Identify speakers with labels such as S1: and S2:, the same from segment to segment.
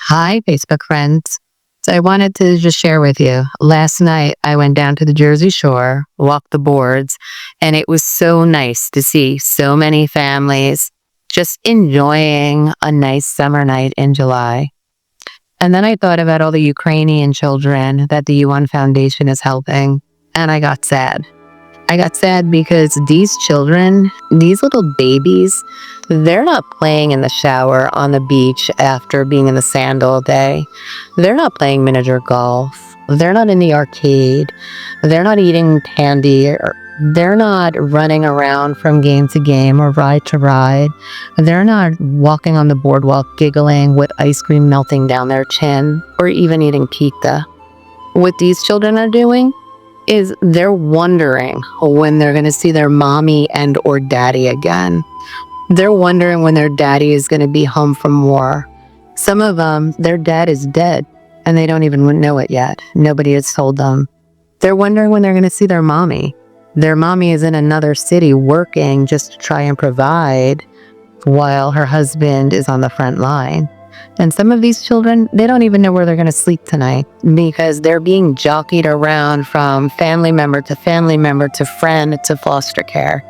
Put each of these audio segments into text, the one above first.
S1: Hi, Facebook friends. So I wanted to just share with you. Last night, I went down to the Jersey Shore, walked the boards, and it was so nice to see so many families just enjoying a nice summer night in July. And then I thought about all the Ukrainian children that the UN Foundation is helping, and I got sad. I got sad because these children, these little babies, they're not playing in the shower on the beach after being in the sand all day. They're not playing miniature golf. They're not in the arcade. They're not eating candy. They're not running around from game to game or ride to ride. They're not walking on the boardwalk giggling with ice cream melting down their chin or even eating pizza. What these children are doing is they're wondering when they're going to see their mommy and or daddy again. They're wondering when their daddy is going to be home from war. Some of them, their dad is dead and they don't even know it yet. Nobody has told them. They're wondering when they're going to see their mommy. Their mommy is in another city working just to try and provide while her husband is on the front line. And some of these children, they don't even know where they're going to sleep tonight because they're being jockeyed around from family member to friend to foster care.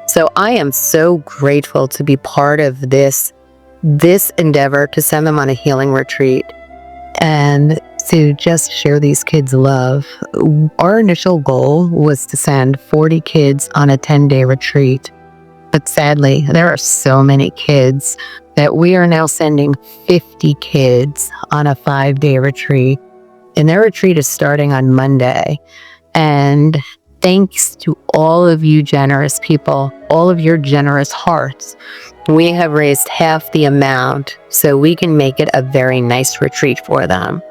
S1: So I am so grateful to be part of this endeavor to send them on a healing retreat and to just share these kids' love. Our initial goal was to send 40 kids on a 10-day retreat. But sadly, there are so many kids that we are now sending 50 kids on a 5-day retreat. And their retreat is starting on Monday. And thanks to all of you generous people, all of your generous hearts, we have raised half the amount so we can make it a very nice retreat for them.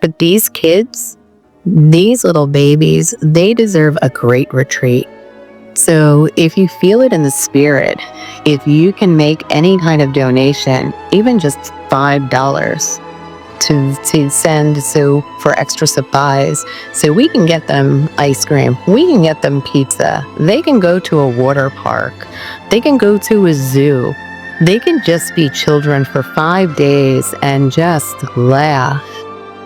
S1: But these kids, these little babies, they deserve a great retreat. So if you feel it in the spirit, if you can make any kind of donation, even just $5 to send for extra supplies, so we can get them ice cream, we can get them pizza, they can go to a water park, they can go to a zoo, they can just be children for 5 days and just laugh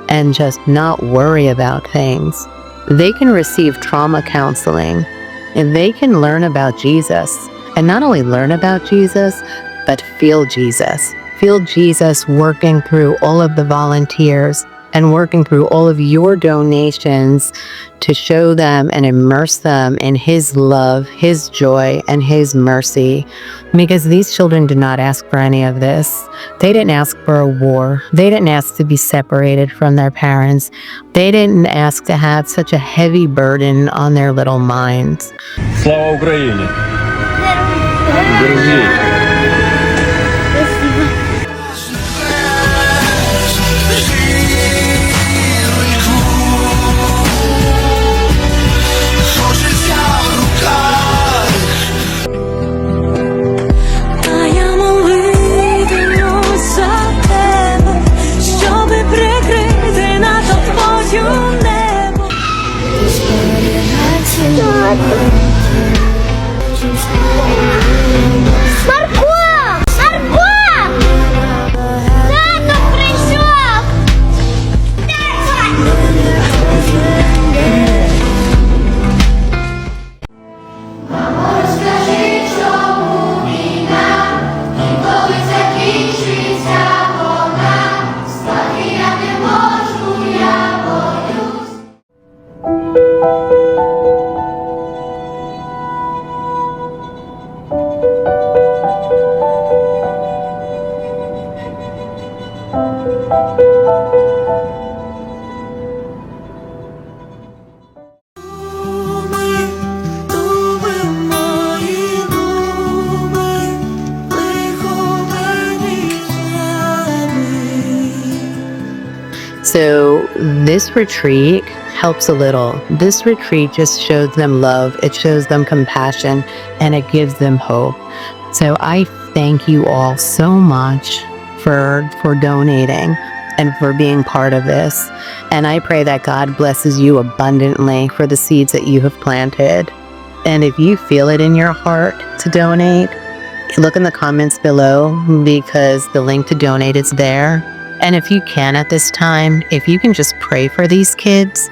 S1: and just not worry about things. They can receive trauma counseling. And they can learn about Jesus, and not only learn about Jesus, but feel Jesus. Feel Jesus working through all of the volunteers and working through all of your donations to show them and immerse them in His love, His joy, and His mercy. Because these children did not ask for any of this. They didn't ask for a war. They didn't ask to be separated from their parents. They didn't ask to have such a heavy burden on their little minds.
S2: Слава Україні! Друзі!
S1: So this retreat helps a little. This retreat just shows them love, it shows them compassion, and it gives them hope. So I thank you all so much for donating and for being part of this. And I pray that God blesses you abundantly for the seeds that you have planted. And if you feel it in your heart to donate, look in the comments below because the link to donate is there. And if you can at this time, if you can just pray for these kids,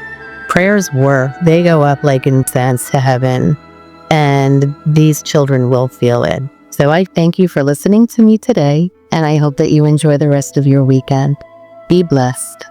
S1: prayers work. They go up like incense to heaven, and these children will feel it. So I thank you for listening to me today, and I hope that you enjoy the rest of your weekend. Be blessed.